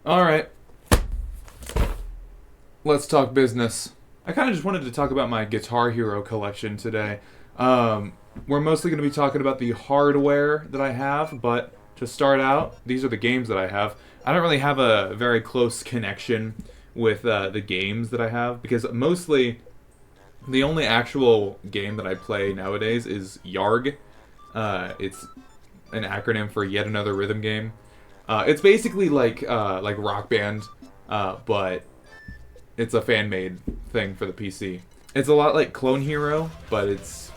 Alright, let's talk business. I kind of just wanted to talk about my Guitar Hero collection today. We're mostly going to be talking about the hardware that I have, but to start out, these are the games that I have. I don't really have a very close connection with the games that I have, because mostly the only actual game that I play nowadays is YARG. It's an acronym for Yet Another Rhythm Game. It's basically like Rock Band, but it's a fan-made thing for the PC. It's a lot like Clone Hero, but it's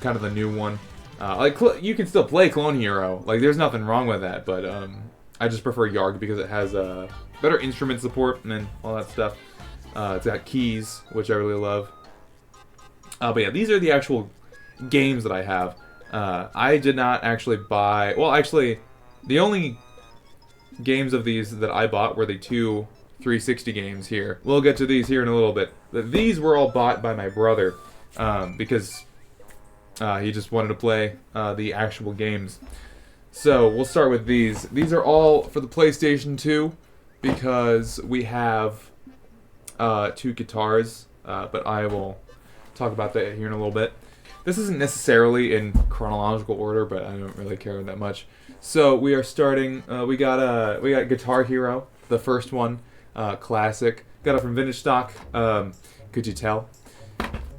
kind of the new one. You can still play Clone Hero. Like, there's nothing wrong with that, but I just prefer YARG because it has better instrument support and all that stuff. It's got keys, which I really love. But yeah, these are the actual games that I have. I did not actually buy... Well, actually, the only games of these that I bought were the two 360 games here. We'll get to these here in a little bit. But these were all bought by my brother because he just wanted to play the actual games. So we'll start with these. These are all for the PlayStation 2 because we have two guitars, but I will talk about that here in a little bit. This isn't necessarily in chronological order, but I don't really care that much. So we are starting. We got Guitar Hero, the first one, classic. Got it from Vintage Stock. Could you tell?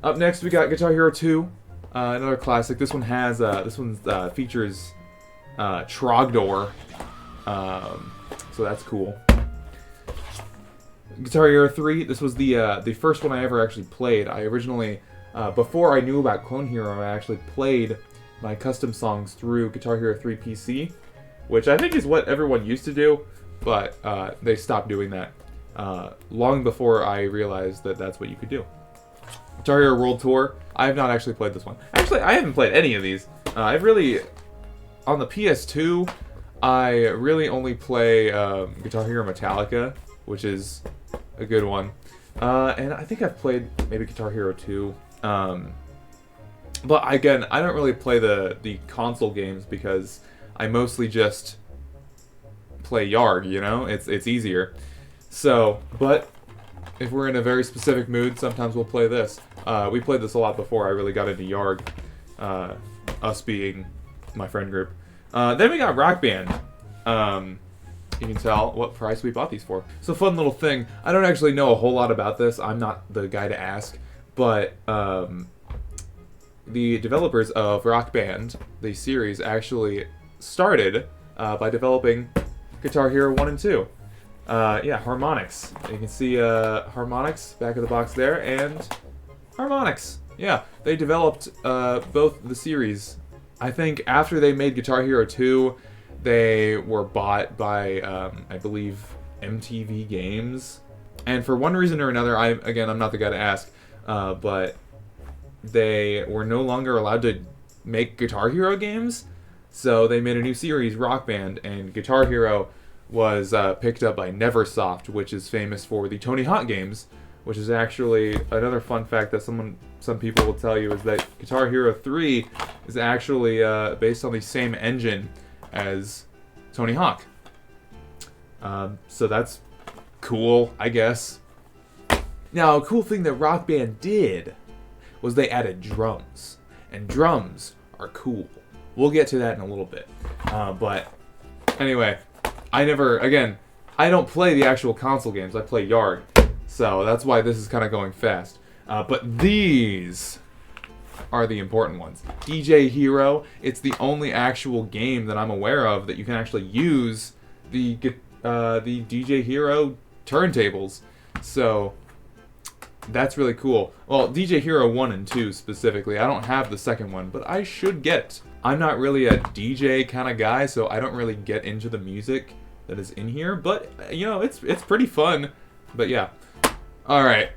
Up next, we got Guitar Hero 2, another classic. This one has features Trogdor, so that's cool. Guitar Hero 3. This was the first one I ever actually played. I originally, before I knew about Clone Hero, I actually played my custom songs through Guitar Hero 3 PC, which I think is what everyone used to do, but they stopped doing that long before I realized that that's what you could do. Guitar Hero World Tour. I have not actually played this one. Actually, I haven't played any of these. I've really, on the PS2, I really only play Guitar Hero Metallica, which is a good one. And I think I've played maybe Guitar Hero 2. But again, I don't really play the console games because I mostly just play YARG, you know? It's easier. So, but if we're in a very specific mood, sometimes we'll play this. We played this a lot before I really got into YARG, us being my friend group. Then we got Rock Band. You can tell what price we bought these for. So, fun little thing. I don't actually know a whole lot about this. I'm not the guy to ask. But the developers of Rock Band, the series, actually started by developing Guitar Hero 1 and 2. Yeah, harmonics. You can see harmonics back of the box there, and harmonics. Yeah, they developed both the series. I think after they made Guitar Hero 2, they were bought by, I believe, MTV Games. And for one reason or another, I'm not the guy to ask, but they were no longer allowed to make Guitar Hero games, so they made a new series, Rock Band, and Guitar Hero was picked up by Neversoft, which is famous for the Tony Hawk games, which is actually another fun fact that some people will tell you is that Guitar Hero 3 is actually based on the same engine as Tony Hawk. So that's cool, I guess. Now, a cool thing that Rock Band did was they added drums. And drums are cool. We'll get to that in a little bit. But anyway, I don't play the actual console games. I play YARG. So that's why this is kind of going fast. But these are the important ones. DJ Hero. It's the only actual game that I'm aware of that you can actually use the DJ Hero turntables. So that's really cool. Well, DJ Hero 1 and 2 specifically. I don't have the second one, but I should get. I'm not really a DJ kind of guy, so I don't really get into the music that is in here, but you know, it's pretty fun. But yeah. All right.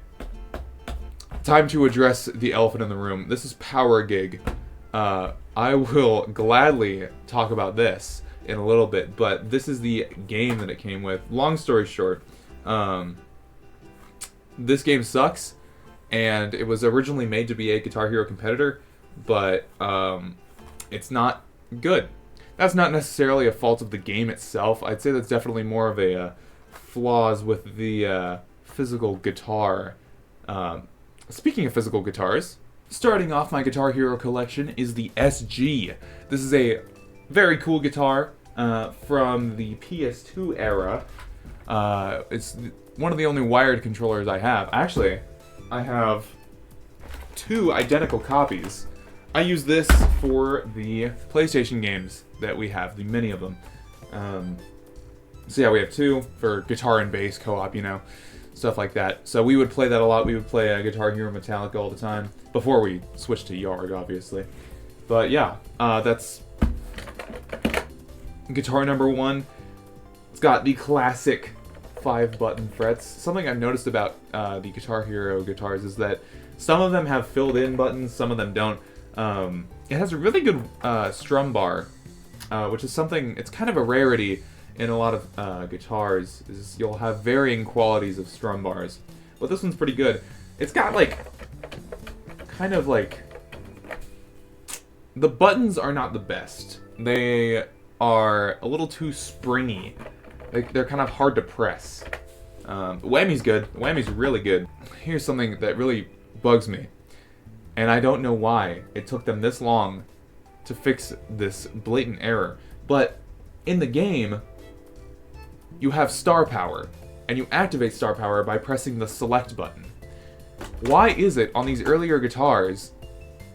Time to address the elephant in the room. This is Power Gig. I will gladly talk about this in a little bit, but this is the game that it came with. Long story short, this game sucks, and it was originally made to be a Guitar Hero competitor, but it's not good. That's not necessarily a fault of the game itself. I'd say that's definitely more of a flaws with the physical guitar. Speaking of physical guitars, starting off my Guitar Hero collection is the SG. This is a very cool guitar from the PS2 era. It's one of the only wired controllers I have. Actually, I have 2 identical copies. I use this for the PlayStation games that we have, the many of them. So yeah, we have 2 for guitar and bass co-op, you know, stuff like that. So we would play that a lot. We would play Guitar Hero Metallica all the time, before we switched to Yarg, obviously. But yeah, that's guitar number 1. It's got the classic 5-button frets. Something I've noticed about the Guitar Hero guitars is that some of them have filled-in buttons, some of them don't. It has a really good strum bar, which is something, it's kind of a rarity in a lot of guitars, is you'll have varying qualities of strum bars. But this one's pretty good. It's got like, kind of like, the buttons are not the best. They are a little too springy. They're kind of hard to press. Whammy's good. Whammy's really good. Here's something that really bugs me. And I don't know why it took them this long to fix this blatant error. But in the game, you have star power. And you activate star power by pressing the select button. Why is it on these earlier guitars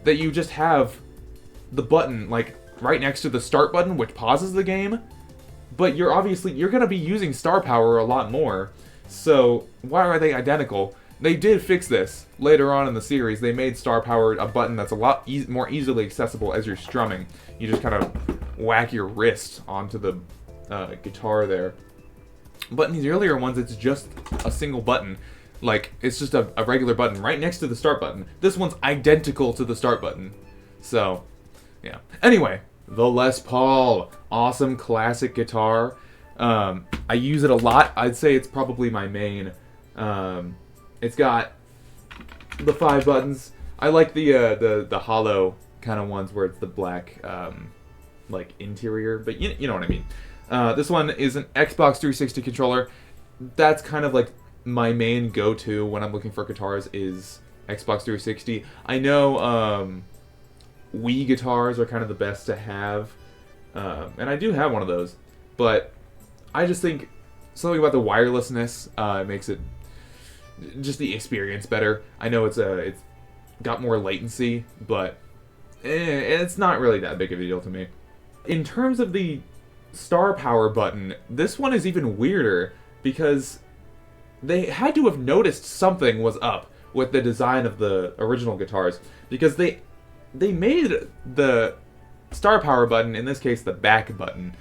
that you just have the button like right next to the start button, which pauses the game? But you're going to be using star power a lot more. So why are they identical? They did fix this later on in the series. They made star power a button that's a lot more easily accessible as you're strumming. You just kind of whack your wrist onto the guitar there. But in these earlier ones, it's just a single button. Like, it's just a regular button right next to the start button. This one's identical to the start button. So, yeah. Anyway, the Les Paul. Awesome classic guitar. I use it a lot. I'd say it's probably my main. It's got the 5 buttons. I like the hollow kind of ones where it's the black like interior, but you know what I mean. This one is an Xbox 360 controller. That's kind of like my main go-to when I'm looking for guitars is Xbox 360. I know Wii guitars are kind of the best to have, and I do have one of those, but I just think something about the wirelessness makes it just the experience better. I know it's got more latency, but it's not really that big of a deal to me. In terms of the star power button, this one is even weirder because they had to have noticed something was up with the design of the original guitars, because they made the star power button, in this case the back button,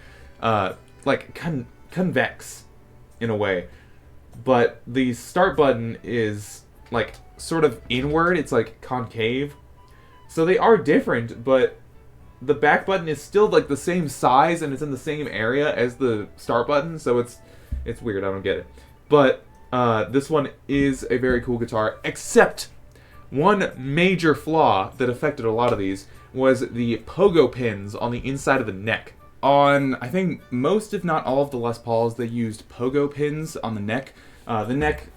like convex in a way, but the start button is like sort of inward. It's like concave, so they are different, but the back button is still like the same size and it's in the same area as the start button, so it's weird. I don't get it. But this one is a very cool guitar, except one major flaw that affected a lot of these was the pogo pins on the inside of the neck. On, I think, most if not all of the Les Pauls, they used pogo pins on the neck. The neck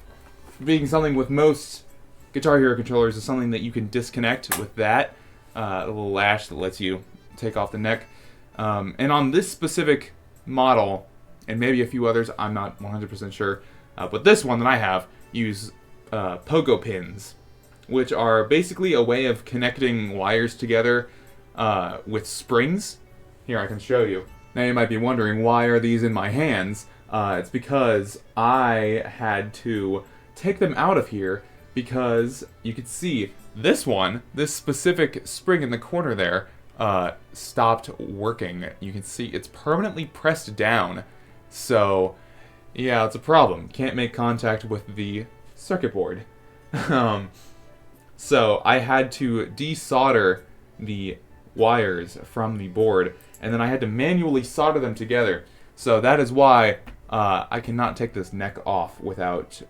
being something with most Guitar Hero controllers is something that you can disconnect with that. A little lash that lets you take off the neck. And on this specific model, and maybe a few others, I'm not 100% sure, but this one that I have use pogo pins, which are basically a way of connecting wires together with springs. Here, I can show you. Now you might be wondering, why are these in my hands? It's because I had to take them out of here because you can see this one, this specific spring in the corner there, stopped working. You can see it's permanently pressed down. So, yeah, it's a problem. Can't make contact with the circuit board. So I had to desolder the wires from the board, and then I had to manually solder them together. So that is why I cannot take this neck off without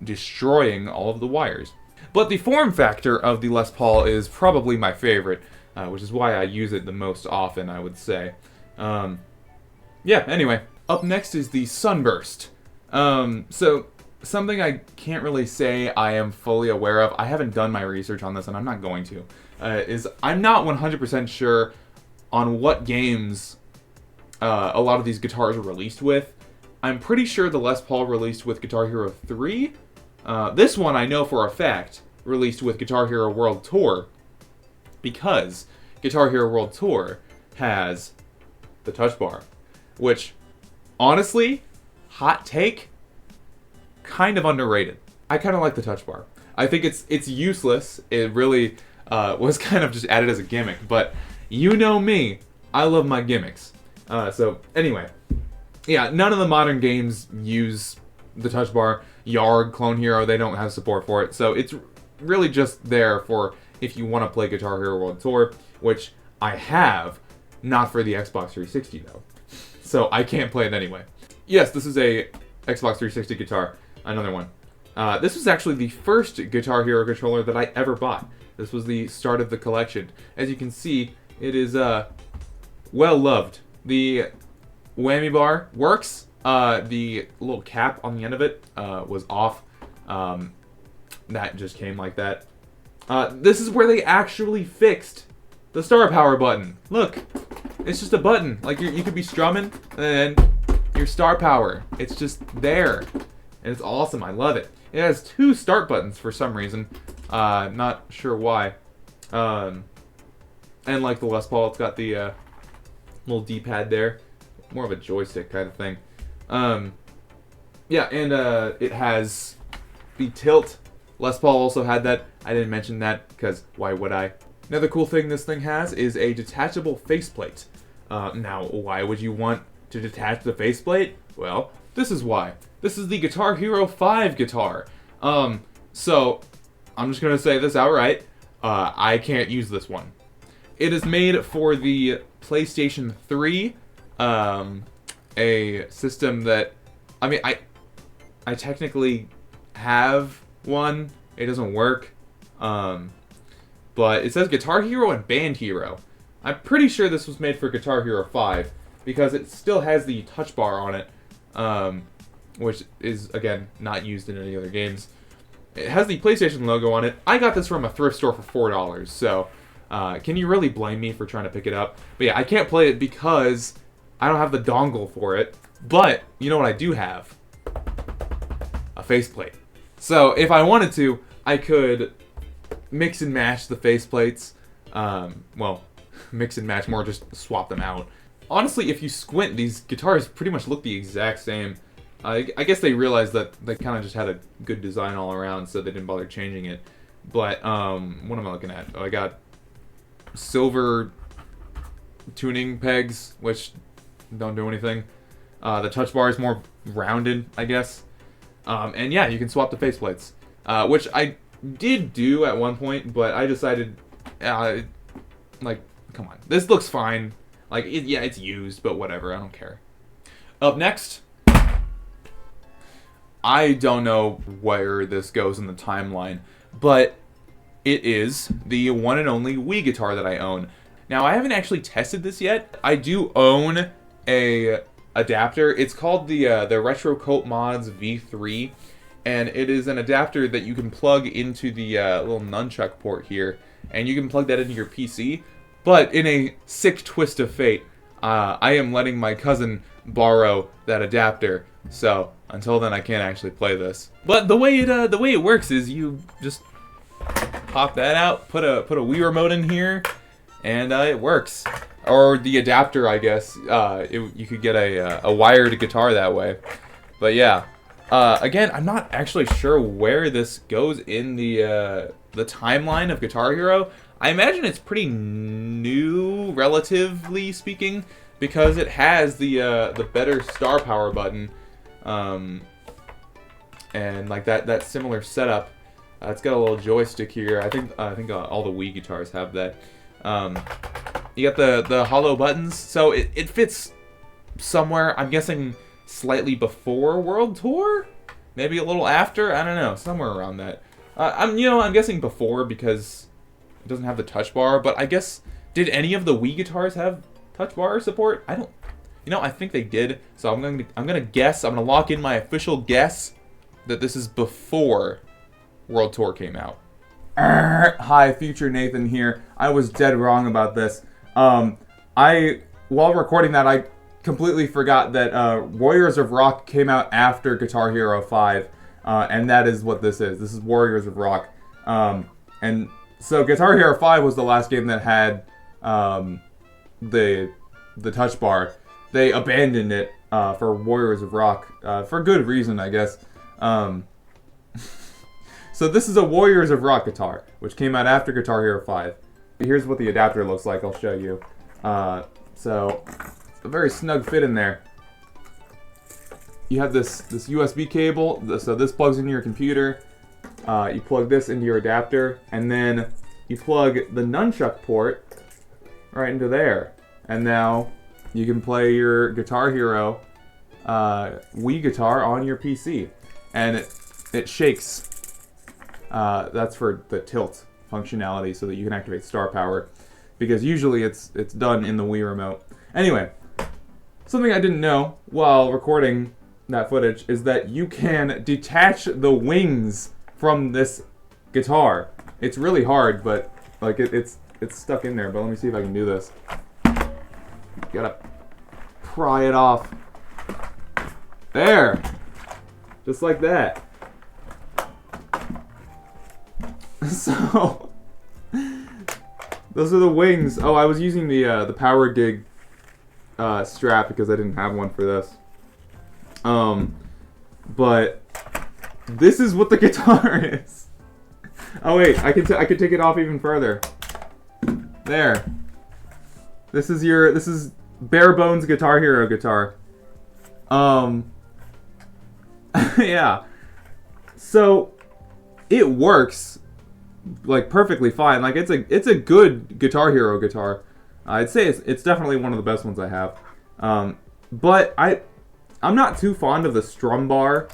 destroying all of the wires. But the form factor of the Les Paul is probably my favorite, which is why I use it the most often, I would say. Yeah, anyway. Up next is the Sunburst. So, something I can't really say I am fully aware of, I haven't done my research on this and I'm not going to, is I'm not 100% sure on what games a lot of these guitars are released with. I'm pretty sure the Les Paul released with Guitar Hero 3. This one I know for a fact released with Guitar Hero World Tour, because Guitar Hero World Tour has the touch bar, which, honestly, hot take, kind of underrated. I kind of like the touch bar. I think it's useless. It really was kind of just added as a gimmick, but you know me, I love my gimmicks. So anyway, yeah, none of the modern games use the touch bar. Yarg, Clone Hero, they don't have support for it, so it's really just there for if you want to play Guitar Hero World Tour, which I have, not for the Xbox 360 though. So I can't play it anyway. Yes, this is a Xbox 360 guitar, another one. This was actually the first Guitar Hero controller that I ever bought. This was the start of the collection. As you can see, it is well loved. The whammy bar works. The little cap on the end of it was off. That just came like that. This is where they actually fixed the star power button. Look, it's just a button. Like you could be strumming and then your star power. It's just there, and it's awesome. I love it. It has 2 start buttons for some reason. Not sure why. And like the Les Paul, it's got the little D-pad there, more of a joystick kind of thing. Yeah, and it has the tilt. Les Paul also had that. I didn't mention that because why would I? Another cool thing this thing has is a detachable faceplate. Now, why would you want to detach the faceplate? Well, this is why. This is the Guitar Hero 5 guitar. So, I'm just going to say this outright. I can't use this one. It is made for the PlayStation 3, a system that, I mean, I technically have one. It doesn't work. But it says Guitar Hero and Band Hero. I'm pretty sure this was made for Guitar Hero 5 because it still has the touch bar on it, which is, again, not used in any other games. It has the PlayStation logo on it. I got this from a thrift store for $4, so can you really blame me for trying to pick it up? But yeah, I can't play it because I don't have the dongle for it. But, you know what I do have? A faceplate. So, if I wanted to, I could mix and match the faceplates. Well, mix and match more, just swap them out. Honestly, if you squint, these guitars pretty much look the exact same. I guess they realized that they kind of just had a good design all around, so they didn't bother changing it. But, what am I looking at? Oh, I got silver tuning pegs, which don't do anything. The touch bar is more rounded, I guess. And yeah, you can swap the faceplates, which I did do at one point, but I decided, like, come on, this looks fine. Like, yeah, it's used, but whatever, I don't care. Up next, I don't know where this goes in the timeline, but it is the one and only Wii guitar that I own. Now, I haven't actually tested this yet. I do own a adapter. It's called the Retro Coat Mods V3, and it is an adapter that you can plug into the little nunchuck port here, and you can plug that into your PC. But in a sick twist of fate, I am letting my cousin borrow that adapter. So until then, I can't actually play this. But the way it works is you just pop that out, put a Wii remote in here, and it works. Or the adapter, I guess. You could get a wired guitar that way. But yeah, again, I'm not actually sure where this goes in the timeline of Guitar Hero. I imagine it's pretty new, relatively speaking, because it has the better star power button, and like that similar setup. It's got a little joystick here. I think all the Wii guitars have that. You got the hollow buttons, so it fits somewhere. I'm guessing slightly before World Tour, maybe a little after. I don't know, somewhere around that. I'm guessing before because it doesn't have the touch bar. But I guess, did any of the Wii guitars have touch bar support? I don't... You know, I think they did. So I'm gonna guess. I'm gonna lock in my official guess that this is before World Tour came out. Hi, future Nathan here. I was dead wrong about this. While recording that, I completely forgot that Warriors of Rock came out after Guitar Hero 5, and that is what this is. This is Warriors of Rock. And so Guitar Hero 5 was the last game that had the touch bar. They abandoned it for Warriors of Rock for good reason, I guess. So this is a Warriors of Rock guitar, which came out after Guitar Hero 5. Here's what the adapter looks like. I'll show you. So it's a very snug fit in there. You have this USB cable, so this plugs into your computer. You plug this into your adapter, and then you plug the nunchuck port right into there. And now you can play your Guitar Hero Wii guitar on your PC. And it shakes. That's for the tilt functionality so that you can activate star power. Because usually it's done in the Wii remote. Anyway, something I didn't know while recording that footage is that you can detach the wings from this guitar. It's really hard, but like it's stuck in there. But let me see if I can do this. Gotta pry it off. There, just like that. So those are the wings. Oh, I was using the Power Gig strap because I didn't have one for this. But this is what the guitar is. Oh wait, I could take it off even further. There. This is bare bones Guitar Hero guitar. Yeah. So it works like perfectly fine. Like it's a good Guitar Hero guitar. I'd say it's definitely one of the best ones I have. But I'm not too fond of the strum bar.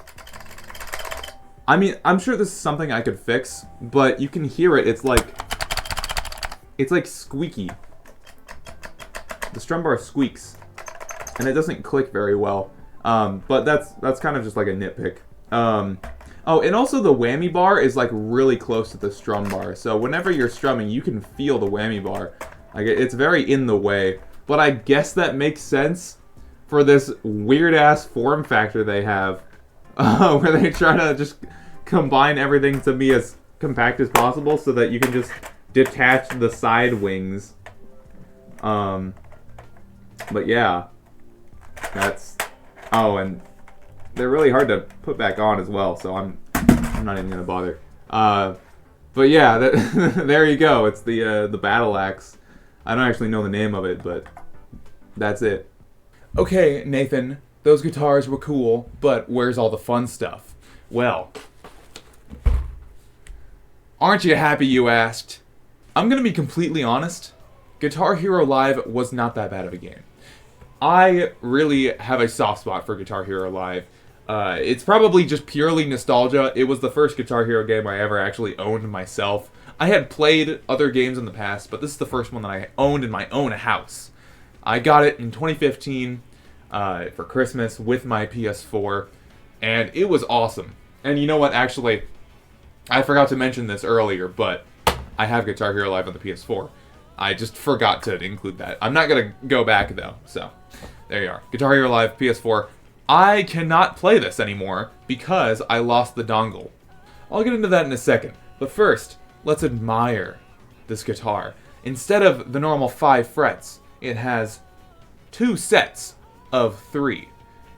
I mean, I'm sure this is something I could fix, but you can hear it. It's like squeaky. The strum bar squeaks, and it doesn't click very well. But that's kind of just like a nitpick. Oh, and also the whammy bar is like really close to the strum bar. So whenever you're strumming, you can feel the whammy bar. Like it's very in the way. But I guess that makes sense for this weird-ass form factor they have. Where they try to just combine everything to be as compact as possible so that you can just detach the side wings. But yeah. That's... Oh, and they're really hard to put back on as well, so I'm not even gonna bother. But yeah, there you go. It's the battle axe. I don't actually know the name of it, but that's it. Okay, Nathan, those guitars were cool, but where's all the fun stuff? Well, aren't you happy you asked? I'm gonna be completely honest. Guitar Hero Live was not that bad of a game. I really have a soft spot for Guitar Hero Live. It's probably just purely nostalgia. It was the first Guitar Hero game I ever actually owned myself. I had played other games in the past, but this is the first one that I owned in my own house. I got it in 2015 for Christmas with my PS4, and it was awesome. And you know what, actually, I forgot to mention this earlier, but I have Guitar Hero Live on the PS4. I just forgot to include that. I'm not going to go back, though, so there you are. Guitar Hero Live, PS4. I cannot play this anymore because I lost the dongle. I'll get into that in a second, but first, let's admire this guitar. Instead of the normal 5 frets, it has 2 sets of 3.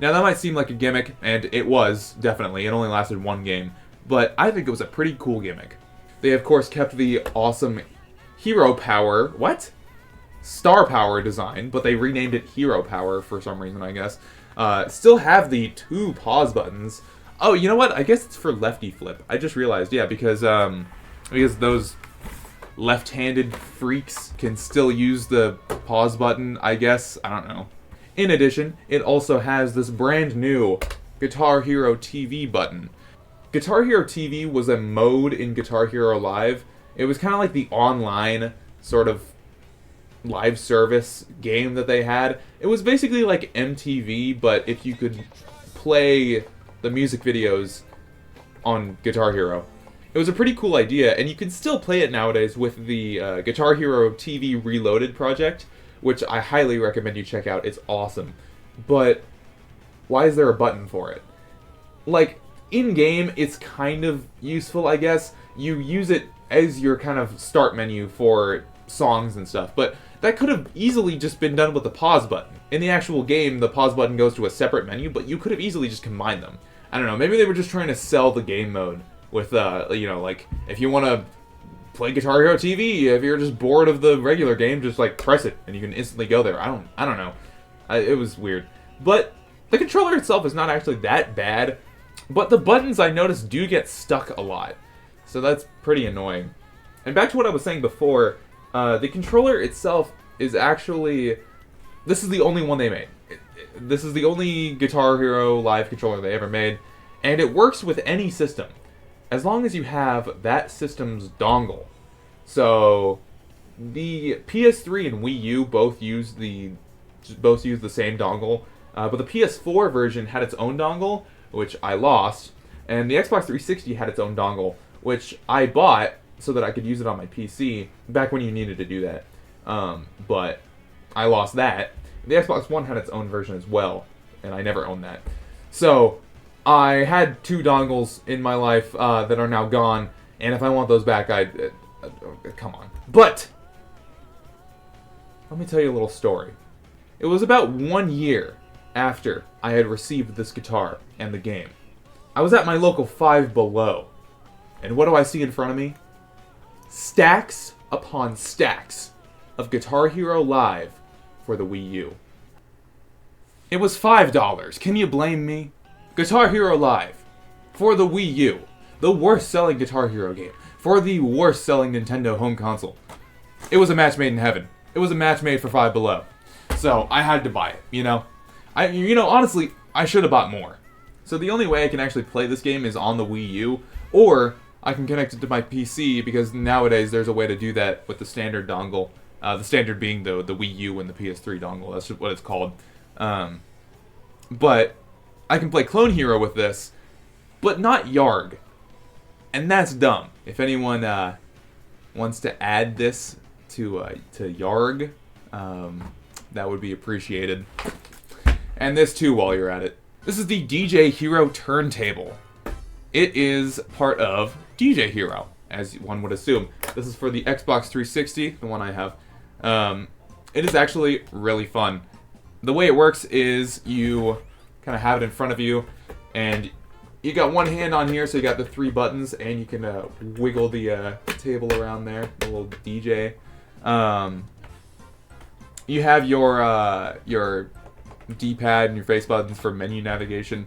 Now that might seem like a gimmick, and it was, definitely. It only lasted 1 game, but I think it was a pretty cool gimmick. They of course kept the awesome Hero Power, Star Power design, but they renamed it Hero Power for some reason, I guess. Still have the 2 pause buttons. Oh, you know what? I guess it's for lefty flip. I just realized, yeah, because those left-handed freaks can still use the pause button, I guess. I don't know. In addition, it also has this brand new Guitar Hero TV button. Guitar Hero TV was a mode in Guitar Hero Live. It was kind of like the online sort of live service game that they had. It was basically like MTV, but if you could play the music videos on Guitar Hero. It was a pretty cool idea, and you can still play it nowadays with the Guitar Hero TV Reloaded project, which I highly recommend you check out. It's awesome. But why is there a button for it? Like, in-game, it's kind of useful, I guess. You use it as your kind of start menu for songs and stuff, but that could have easily just been done with the pause button. In the actual game, the pause button goes to a separate menu, but you could have easily just combined them. I don't know, maybe they were just trying to sell the game mode with, you know, like, if you want to play Guitar Hero TV, if you're just bored of the regular game, just, like, press it, and you can instantly go there. I don't know. It was weird. But the controller itself is not actually that bad, but the buttons, I noticed, do get stuck a lot. So that's pretty annoying. And back to what I was saying before, the controller itself is actually... This is the only one they made. This is the only Guitar Hero Live controller they ever made, and it works with any system, as long as you have that system's dongle. So, the PS3 and Wii U both use the same dongle, but the PS4 version had its own dongle, which I lost, and the Xbox 360 had its own dongle, which I bought so that I could use it on my PC back when you needed to do that. But I lost that. The Xbox One had its own version as well, and I never owned that. So, I had 2 dongles in my life that are now gone, and if I want those back, come on. But, let me tell you a little story. It was about 1 year after I had received this guitar and the game. I was at my local Five Below, and what do I see in front of me? Stacks upon stacks of Guitar Hero Live for the Wii U. It was $5. Can you blame me? Guitar Hero Live for the Wii U, the worst-selling Guitar Hero game, for the worst-selling Nintendo home console. It was a match made in heaven. It was a match made for Five Below. So I had to buy it, you know? Honestly, I should have bought more. So the only way I can actually play this game is on the Wii U, or I can connect it to my PC, because nowadays there's a way to do that with the standard dongle. The standard being the Wii U and the PS3 dongle. That's what it's called. But I can play Clone Hero with this, but not Yarg. And that's dumb. If anyone wants to add this to Yarg, that would be appreciated. And this too, while you're at it. This is the DJ Hero turntable. It is part of DJ Hero, as one would assume. This is for the Xbox 360, the one I have. It is actually really fun. The way it works is you kind of have it in front of you, and you got one hand on here, so you got the 3 buttons, and you can wiggle the table around there, the little DJ. You have your D-pad and your face buttons for menu navigation,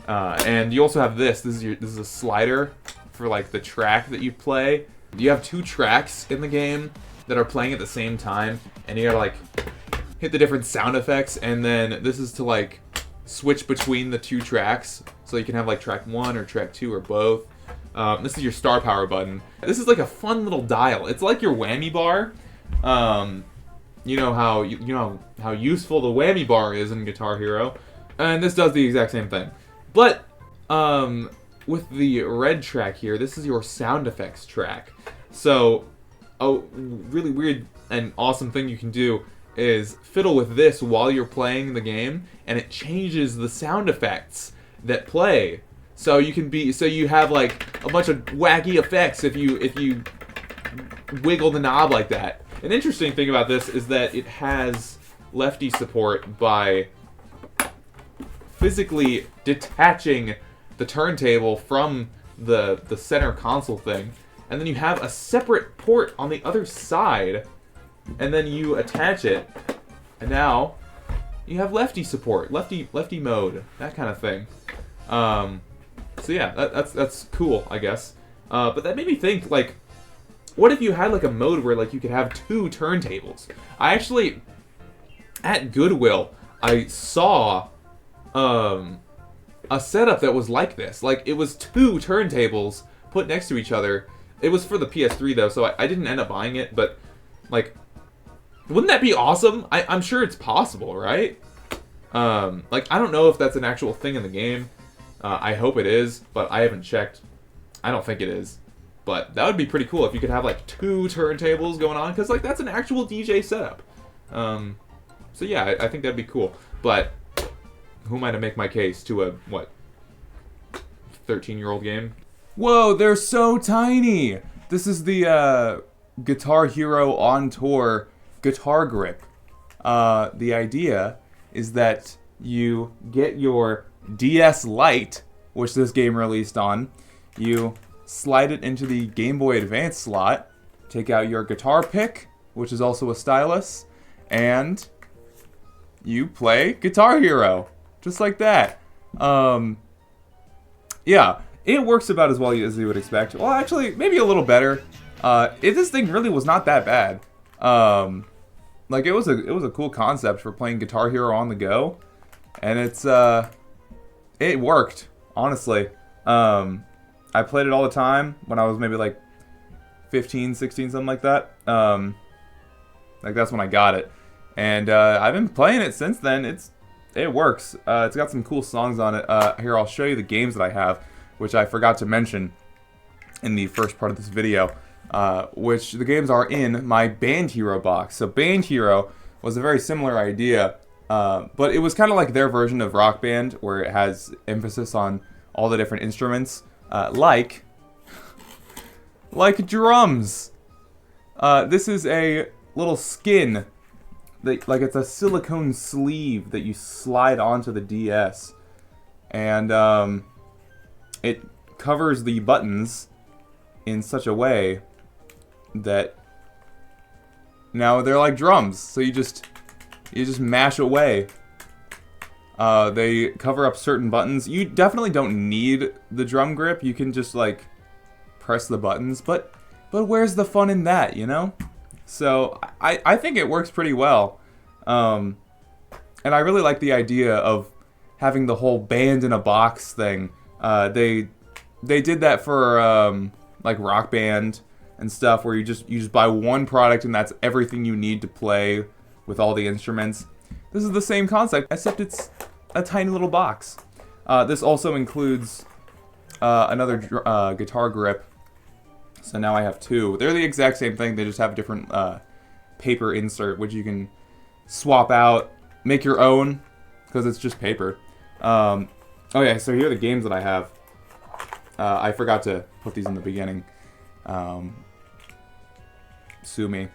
and you also have this. This is a slider for like the track that you play. You have 2 tracks in the game that are playing at the same time, and you gotta like hit the different sound effects, and then this is to like switch between the 2 tracks, so you can have like track 1 or track 2 or both. This is your star power button. This is like a fun little dial. It's like your whammy bar. You know how useful the whammy bar is in Guitar Hero, and this does the exact same thing. But with the red track here, this is your sound effects track. So a really weird and awesome thing you can do is fiddle with this while you're playing the game, and it changes the sound effects that play. So you have like a bunch of wacky effects if you wiggle the knob like that. An interesting thing about this is that it has lefty support by physically detaching the turntable from the center console thing, and then you have a separate port on the other side, and then you attach it, and now you have lefty support, lefty mode, that kind of thing. So yeah, that's cool, I guess. But that made me think, like, what if you had like a mode where like you could have 2 turntables? I actually, at Goodwill, I saw a setup that was like this. Like, it was 2 turntables put next to each other. It was for the PS3 though, so I didn't end up buying it, but like, Wouldn't that be awesome? I'm sure it's possible, right? Like, I don't know if that's an actual thing in the game. I hope it is, but I haven't checked. I don't think it is. But that would be pretty cool if you could have, like, 2 turntables going on, because, like, that's an actual DJ setup. So, yeah, I think that'd be cool. But who am I to make my case to a, what, 13-year-old game? Whoa, they're so tiny! This is the Guitar Hero On Tour guitar grip. The idea is that you get your DS Lite, which this game released on, you slide it into the Game Boy Advance slot, take out your guitar pick, which is also a stylus, and you play Guitar Hero. Just like that. Yeah, it works about as well as you would expect. Well, actually, maybe a little better. This thing really was not that bad. Like, it was a cool concept for playing Guitar Hero on the go, and it worked, honestly. I played it all the time when I was maybe like 15, 16, something like that. Like, that's when I got it, and I've been playing it since then. It works. It's got some cool songs on it. Here, I'll show you the games that I have, which I forgot to mention in the first part of this video. Which the games are in my Band Hero box. So Band Hero was a very similar idea, but it was kind of like their version of Rock Band, where it has emphasis on all the different instruments, like drums. This is a little skin, like it's a silicone sleeve that you slide onto the DS, and it covers the buttons in such a way that now they're like drums, so you just mash away. They cover up certain buttons. You definitely don't need the drum grip. You can just like press the buttons, but where's the fun in that, you know? So I think it works pretty well, and I really like the idea of having the whole band in a box thing. They did that for like Rock Band and stuff, where you just buy one product and that's everything you need to play with all the instruments. This is the same concept, except it's a tiny little box. This also includes another guitar grip, so now I have 2. They're the exact same thing, they just have a different paper insert, which you can swap out, make your own, because it's just paper. Okay, so here are the games that I have. I forgot to put these in the beginning. Sue me.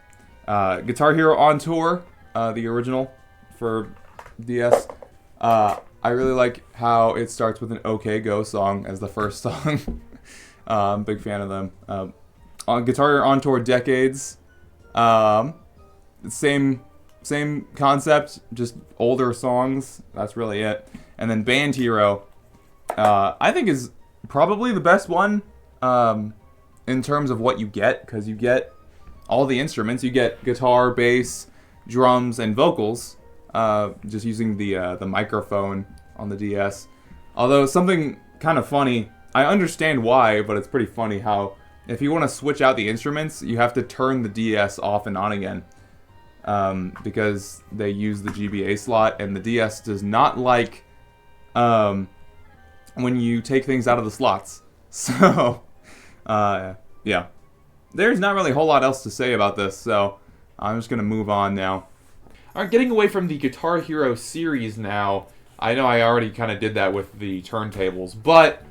Guitar Hero On Tour, the original for DS. I really like how it starts with an OK Go song as the first song. Big fan of them. On Guitar Hero On Tour Decades, same concept, just older songs. That's really it. And then Band Hero, I think is probably the best one in terms of what you get, because you get all the instruments. You get guitar, bass, drums, and vocals, just using the microphone on the DS. Although something kind of funny, I understand why, but it's pretty funny how if you want to switch out the instruments, you have to turn the DS off and on again, because they use the GBA slot, and the DS does not like when you take things out of the slots. So, yeah. There's not really a whole lot else to say about this, so I'm just going to move on now. Alright, getting away from the Guitar Hero series now. I know I already kind of did that with the turntables, but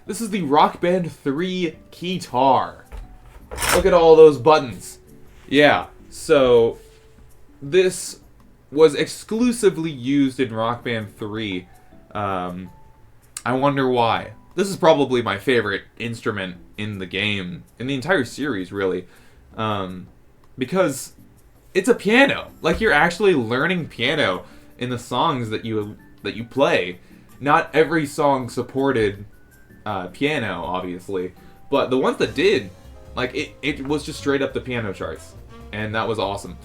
this is the Rock Band 3 Keytar. Look at all those buttons. Yeah, so this was exclusively used in Rock Band 3. I wonder why. This is probably my favorite instrument in the game, in the entire series, really, because it's a piano. Like, you're actually learning piano in the songs that you play. Not every song supported piano, obviously, but the ones that did, like, it was just straight up the piano charts, and that was awesome.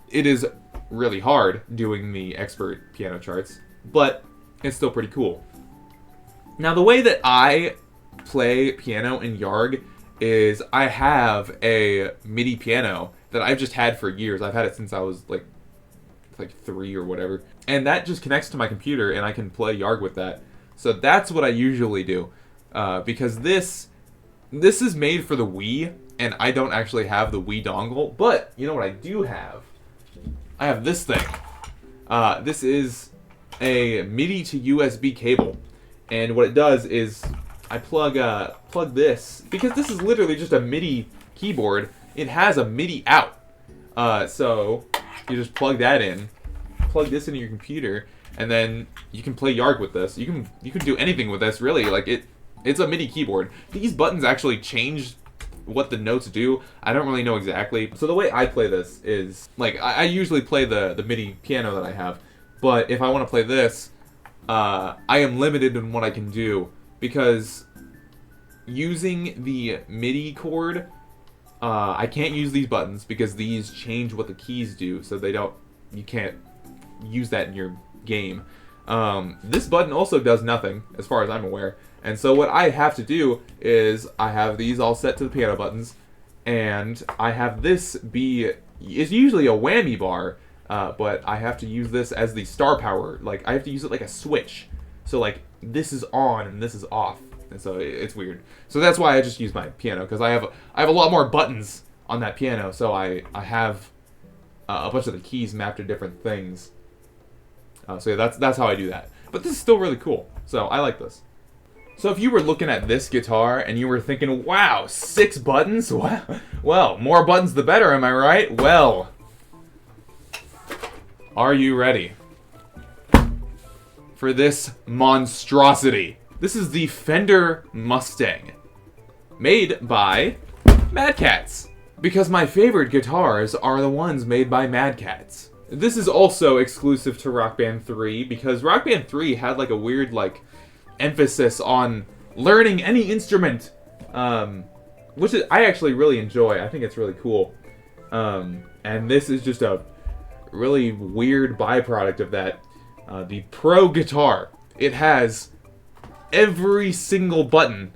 It is really hard doing the expert piano charts, but it's still pretty cool. Now, the way that I play piano in Yarg is I have a MIDI piano that I've just had for years. I've had it since I was like 3 or whatever. And that just connects to my computer and I can play Yarg with that. So that's what I usually do. Because this is made for the Wii, and I don't actually have the Wii dongle. But you know what I do have? I have this thing. This is a MIDI to USB cable. And what it does is I plug this, because this is literally just a MIDI keyboard. It has a MIDI out. So you just plug that in, plug this into your computer, and then you can play Yarg with this. You can do anything with this, really. Like it's a MIDI keyboard. These buttons actually change what the notes do. I don't really know exactly. So the way I play this is, like, I usually play the MIDI piano that I have, but if I want to play this, I am limited in what I can do, because using the MIDI chord, I can't use these buttons because these change what the keys do, so you can't use that in your game. This button also does nothing, as far as I'm aware. And so what I have to do is I have these all set to the piano buttons, and I have this it's usually a whammy bar, but I have to use this as the star power. Like, I have to use it like a switch. So, like, this is on and this is off. And so it's weird. So that's why I just use my piano, because I have a lot more buttons on that piano. So I have a bunch of the keys mapped to different things. So yeah, that's how I do that. But this is still really cool. So I like this. So if you were looking at this guitar and you were thinking, wow, 6 buttons? Wow. Well, more buttons the better, am I right? Well, are you ready for this monstrosity? This is the Fender Mustang, made by Mad Catz, because my favorite guitars are the ones made by Mad Catz. This is also exclusive to Rock Band 3, because Rock Band 3 had like a weird emphasis on learning any instrument, which I actually really enjoy. I think it's really cool. And this is just a really weird byproduct of that. The Pro guitar. It has every single button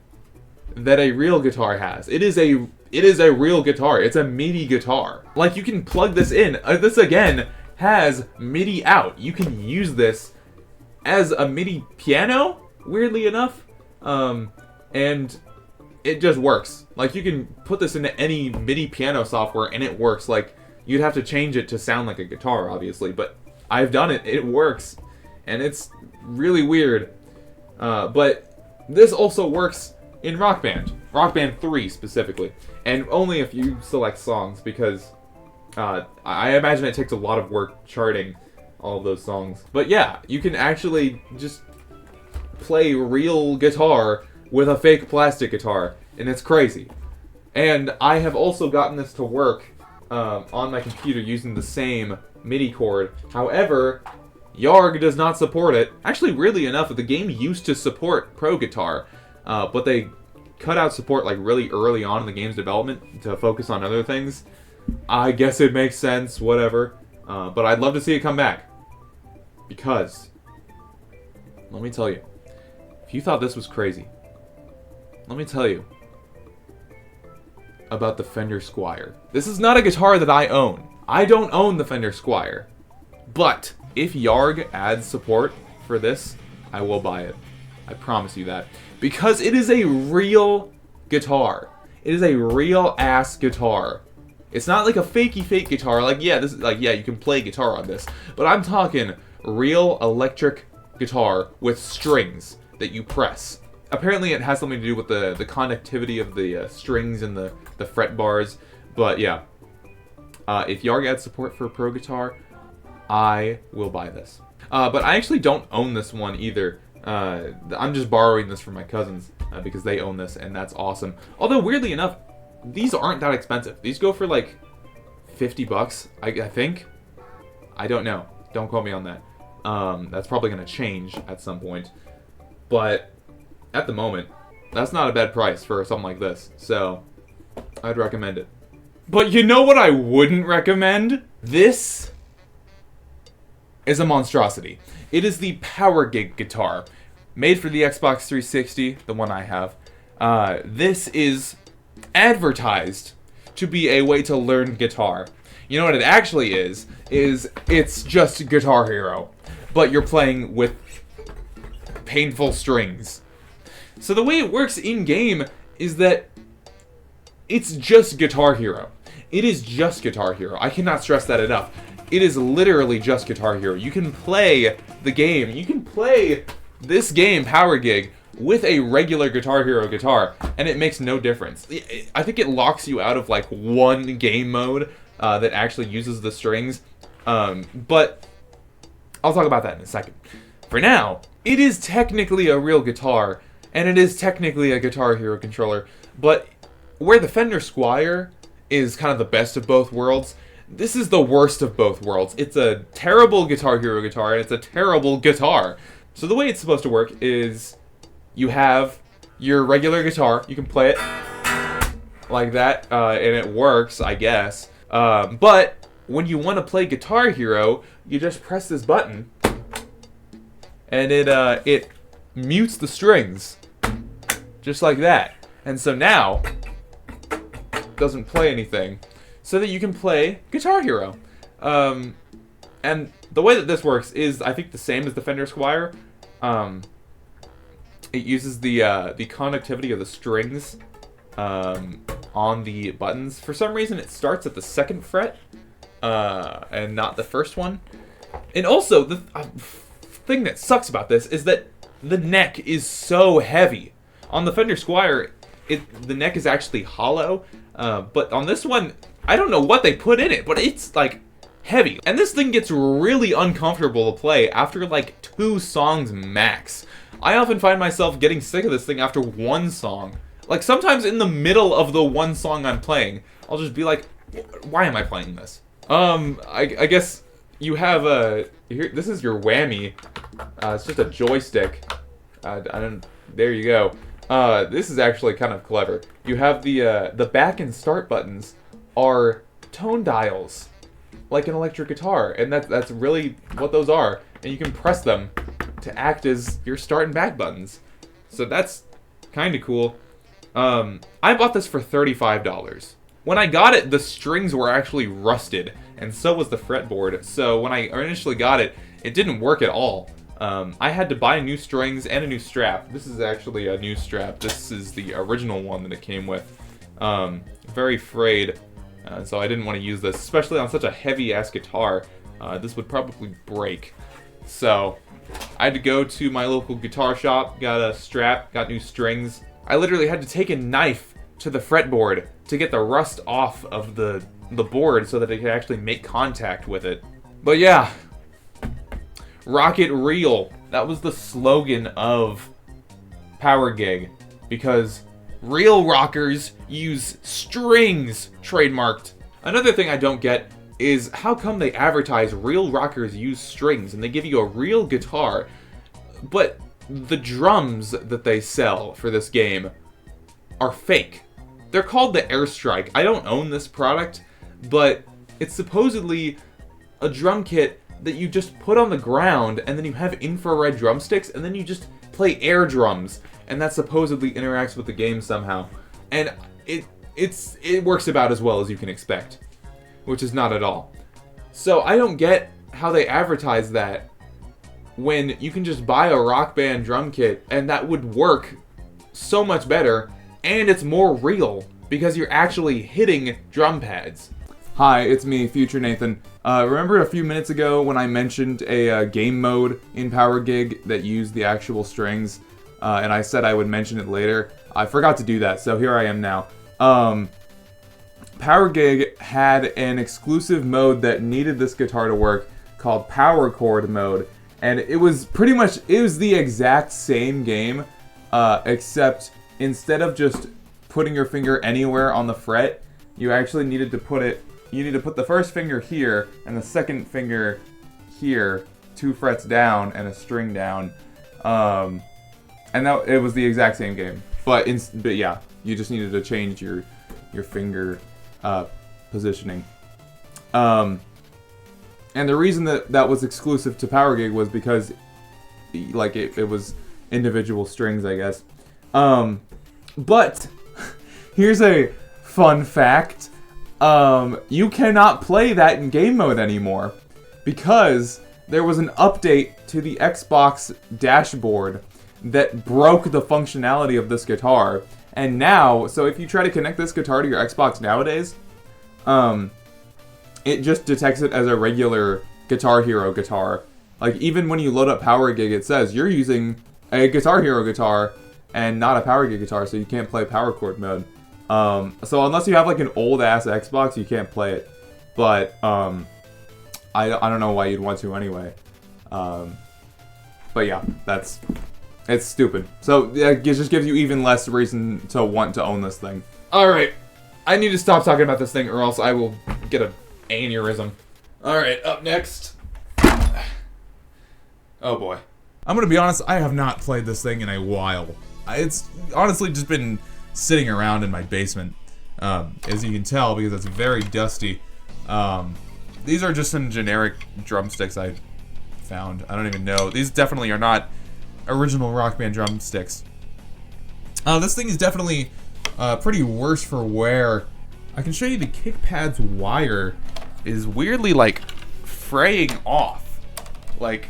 that a real guitar has. It is a real guitar. It's a MIDI guitar. Like, you can plug this in. This again has MIDI out. You can use this as a MIDI piano, weirdly enough, and it just works. Like, you can put this into any MIDI piano software and it works. Like, you'd have to change it to sound like a guitar, obviously, but I've done it. It works, and it's really weird. But this also works in Rock Band 3 specifically, and only if you select songs, because I imagine it takes a lot of work charting all of those songs. But yeah, you can actually just play real guitar with a fake plastic guitar, and it's crazy. And I have also gotten this to work on my computer using the same MIDI chord. However, Yarg does not support it. Actually, weirdly enough, the game used to support Pro Guitar, but they cut out support like really early on in the game's development to focus on other things. I guess it makes sense, whatever. But I'd love to see it come back. Because, let me tell you, if you thought this was crazy, let me tell you about the Fender Squier. This is not a guitar that I own. I don't own the Fender Squier. But if Yarg adds support for this, I will buy it. I promise you that. Because it is a real guitar. It is a real ass guitar. It's not like a fakey fake guitar. Like, yeah, this is like, yeah, you can play guitar on this. But I'm talking real electric guitar with strings that you press. Apparently it has something to do with the conductivity of the strings and the fret bars. But yeah, if Yarg adds support for a Pro Guitar, I will buy this. But I actually don't own this one either. I'm just borrowing this from my cousins because they own this, and that's awesome. Although, weirdly enough, these aren't that expensive. These go for like $50, I think. I don't know. Don't quote me on that. That's probably going to change at some point. But at the moment, that's not a bad price for something like this. So, I'd recommend it. But you know what I wouldn't recommend? This is a monstrosity. It is the Power Gig guitar, made for the Xbox 360, the one I have. This is advertised to be a way to learn guitar. You know what it actually is it's just Guitar Hero, but you're playing with painful strings. So the way it works in-game is that it's just Guitar Hero. It is just Guitar Hero. I cannot stress that enough. It is literally just Guitar Hero. You can play the game. You can play this game, Power Gig, with a regular Guitar Hero guitar, and it makes no difference. I think it locks you out of like one game mode that actually uses the strings, but I'll talk about that in a second. For now, it is technically a real guitar, and it is technically a Guitar Hero controller, but where the Fender Squier is kind of the best of both worlds, this is the worst of both worlds. It's a terrible Guitar Hero guitar, and it's a terrible guitar. So the way it's supposed to work is you have your regular guitar. You can play it like that, and it works, I guess. But when you want to play Guitar Hero, you just press this button, and it mutes the strings, just like that. And so now, it doesn't play anything, so that you can play Guitar Hero. And the way that this works is, I think, the same as the Fender Squier. It uses the conductivity of the strings on the buttons. For some reason, it starts at the 2nd fret and not the first one. And also, the thing that sucks about this is that the neck is so heavy. On the Fender Squier, the neck is actually hollow, but on this one, I don't know what they put in it, but it's like heavy. And this thing gets really uncomfortable to play after like 2 songs max. I often find myself getting sick of this thing after 1 song. Like sometimes in the middle of the 1 song I'm playing, I'll just be like, why am I playing this? I guess you have here, this is your whammy. It's just a joystick. There you go. This is actually kind of clever. You have the back and start buttons are tone dials, like an electric guitar, and that's really what those are. And you can press them to act as your start and back buttons. So that's kind of cool. I bought this for $35. When I got it, the strings were actually rusted, and so was the fretboard. So when I initially got it, it didn't work at all. I had to buy new strings and a new strap. This is actually a new strap. This is the original one that it came with. Very frayed, so I didn't want to use this, especially on such a heavy-ass guitar. This would probably break. So I had to go to my local guitar shop, got a strap, got new strings. I literally had to take a knife to the fretboard to get the rust off of the board so that it could actually make contact with it. But yeah, rock it real. That was the slogan of Power Gig, because real rockers use strings, trademarked. Another thing I don't get is how come they advertise real rockers use strings and they give you a real guitar, but the drums that they sell for this game are fake. They're called the Airstrike. I don't own this product, but it's supposedly a drum kit that you just put on the ground, and then you have infrared drumsticks, and then you just play air drums, and that supposedly interacts with the game somehow. And it works about as well as you can expect, which is not at all. So I don't get how they advertise that when you can just buy a Rock Band drum kit, and that would work so much better, and it's more real because you're actually hitting drum pads. Hi, it's me, Future Nathan. Remember a few minutes ago when I mentioned a game mode in Power Gig that used the actual strings, and I said I would mention it later? I forgot to do that, so here I am now. Power Gig had an exclusive mode that needed this guitar to work called Power Chord mode, and it was the exact same game, except instead of just putting your finger anywhere on the fret, you actually needed to put the first finger here and the second finger here, 2 frets down and a string down, and that it was the exact same game. But yeah, you just needed to change your finger positioning. And the reason that was exclusive to Power Gig was because it was individual strings, I guess. But Here's a fun fact. You cannot play that in game mode anymore because there was an update to the Xbox dashboard that broke the functionality of this guitar. And now, so if you try to connect this guitar to your Xbox nowadays, it just detects it as a regular Guitar Hero guitar. Like, even when you load up Power Gig, it says you're using a Guitar Hero guitar and not a Power Gig guitar, so you can't play power chord mode. So unless you have, like, an old-ass Xbox, you can't play it. But, I don't know why you'd want to anyway. But yeah, it's stupid. So, it just gives you even less reason to want to own this thing. Alright, I need to stop talking about this thing or else I will get an aneurysm. Alright, up next. Oh boy. I'm gonna be honest, I have not played this thing in a while. It's honestly just been sitting around in my basement, as you can tell, because it's very dusty. These are just some generic drumsticks I found. I don't even know. These definitely are not original Rock Band drumsticks. This thing is definitely pretty worse for wear. I can show you the kick pad's wire is weirdly, like, fraying off. Like,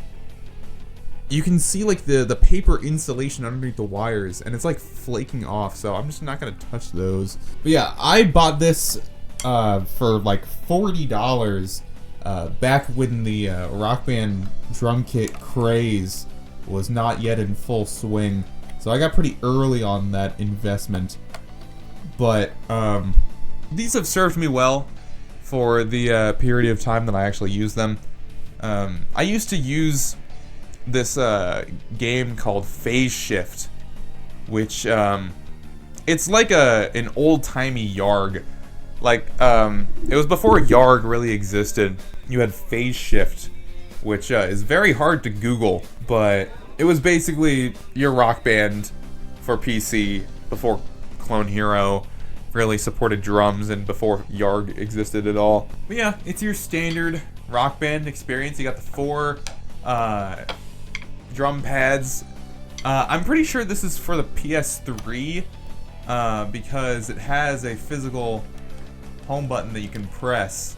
you can see, like, the paper insulation underneath the wires, and it's, like, flaking off, so I'm just not gonna touch those. But yeah, I bought this for, like, $40 back when the Rock Band drum kit craze was not yet in full swing. So I got pretty early on that investment. But, these have served me well for the period of time that I actually use them. I used to use this game called Phase Shift, which it's like an old-timey Yarg. Like, it was before Yarg really existed. You had Phase Shift, which is very hard to Google, but it was basically your Rock Band for PC before Clone Hero really supported drums and before Yarg existed at all. But yeah, it's your standard Rock Band experience. You got the 4 drum pads. I'm pretty sure this is for the PS3 because it has a physical home button that you can press.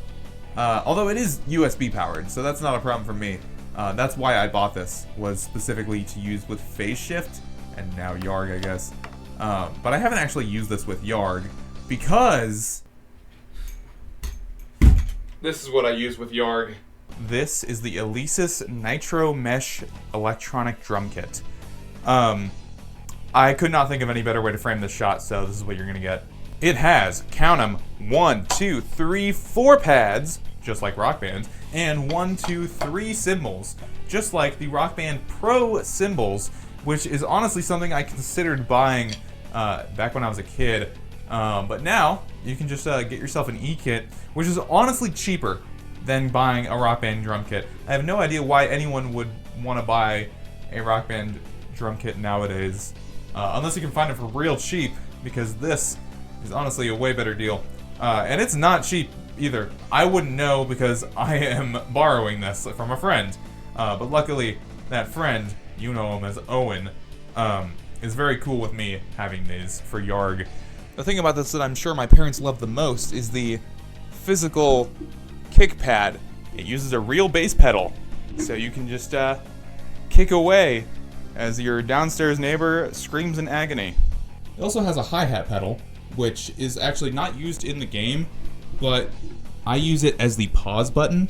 Although it is USB powered, so that's not a problem for me. That's why I bought this, was specifically to use with Phase Shift, and now Yarg, I guess. But I haven't actually used this with Yarg, because this is what I use with Yarg. This is the Alesis Nitro Mesh Electronic Drum Kit. I could not think of any better way to frame this shot, so this is what you're gonna get. It has, count 'em, 1, 2, 3, 4 pads, just like Rock Band, and 1, 2, 3 cymbals, just like the Rock Band Pro cymbals, which is honestly something I considered buying back when I was a kid. But now, you can just get yourself an E-kit, which is honestly cheaper than buying a Rock Band drum kit. I have no idea why anyone would want to buy a Rock Band drum kit nowadays, unless you can find it for real cheap, because this is honestly a way better deal. And it's not cheap either. I wouldn't know because I am borrowing this from a friend. But luckily, that friend, you know him as Owen, is very cool with me having these for Yarg. The thing about this that I'm sure my parents love the most is the physical kick pad. It uses a real bass pedal, so you can just kick away as your downstairs neighbor screams in agony. It also has a hi-hat pedal, which is actually not used in the game, but I use it as the pause button.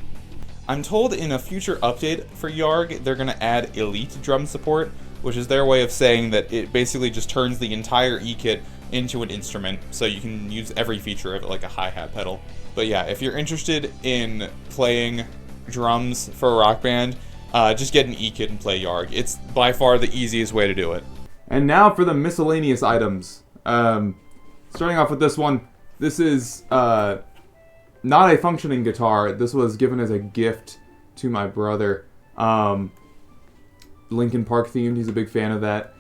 I'm told in a future update for Yarg, they're going to add Elite drum support, which is their way of saying that it basically just turns the entire E-kit into an instrument, so you can use every feature of it like a hi-hat pedal. But yeah, if you're interested in playing drums for a Rock Band, just get an E-kit and play Yarg. It's by far the easiest way to do it. And now for the miscellaneous items. Starting off with this one, this is not a functioning guitar. This was given as a gift to my brother. Linkin Park themed, he's a big fan of that.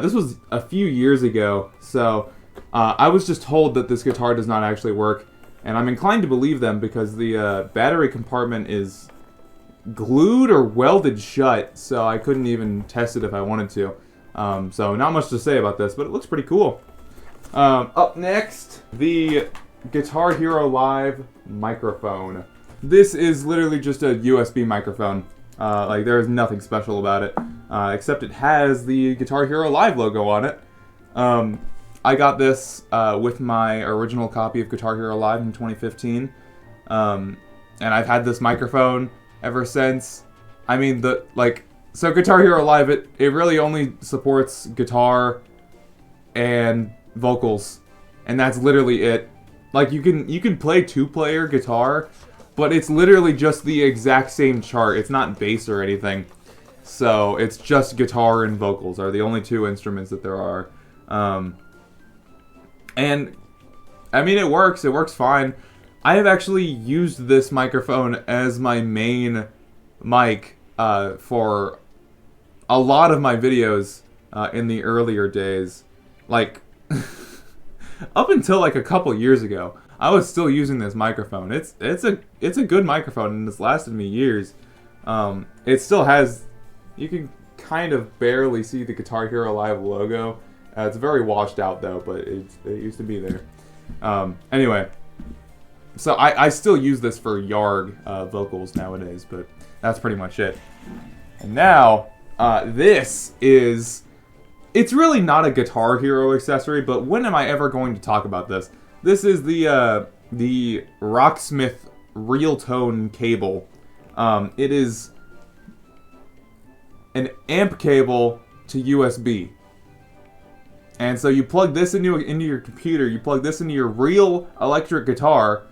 This was a few years ago, so I was just told that this guitar does not actually work, and I'm inclined to believe them because the battery compartment is glued or welded shut, so I couldn't even test it if I wanted to. So not much to say about this, but it looks pretty cool. Up next, the Guitar Hero Live microphone. This is literally just a USB microphone. Like, there's nothing special about it, except it has the Guitar Hero Live logo on it. I got this with my original copy of Guitar Hero Live in 2015, and I've had this microphone ever since. I mean, so Guitar Hero Live, it really only supports guitar and vocals, and that's literally it. Like, you can play two-player guitar, but it's literally just the exact same chart. It's not bass or anything. So it's just guitar and vocals are the only two instruments that there are. And I mean, it works fine. I have actually used this microphone as my main mic for a lot of my videos in the earlier days. Like, up until like a couple years ago, I was still using this microphone. It's a good microphone, and it's lasted me years. It still has, you can kind of barely see the Guitar Hero Live logo. It's very washed out though, but it used to be there. Anyway, so I still use this for Yarg vocals nowadays, but that's pretty much it. And now, it's really not a Guitar Hero accessory, but when am I ever going to talk about this? This is the Rocksmith Real Tone cable. It is an amp cable to USB. And so you plug this into your computer, you plug this into your real electric guitar,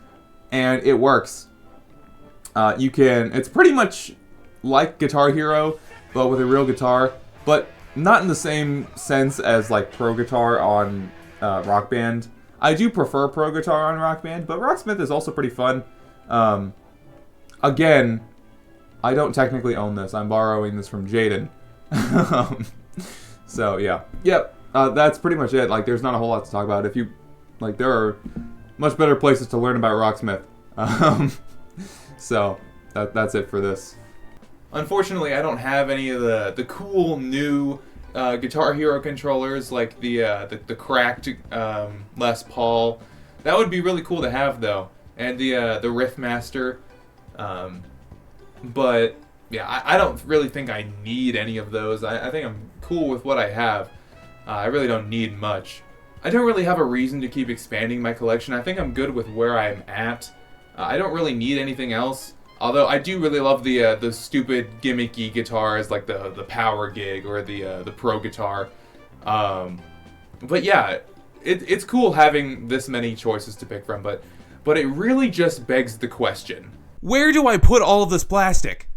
and it works. It's pretty much like Guitar Hero, but with a real guitar, but not in the same sense as like Pro Guitar on Rock Band. I do prefer Pro Guitar on Rock Band, but Rocksmith is also pretty fun. Again, I don't technically own this. I'm borrowing this from Jaden. So yeah. Yep. That's pretty much it. Like, there's not a whole lot to talk about. If you, like, there are much better places to learn about Rocksmith. So that's it for this. Unfortunately, I don't have any of the cool new Guitar Hero controllers, like the cracked Les Paul. That would be really cool to have, though, and the Riffmaster. But yeah, I don't really think I need any of those. I think I'm cool with what I have. I really don't need much. I don't really have a reason to keep expanding my collection. I think I'm good with where I'm at. I don't really need anything else. Although I do really love the stupid gimmicky guitars, like the Power Gig or the Pro Guitar. But yeah, it's cool having this many choices to pick from. But it really just begs the question: where do I put all of this plastic?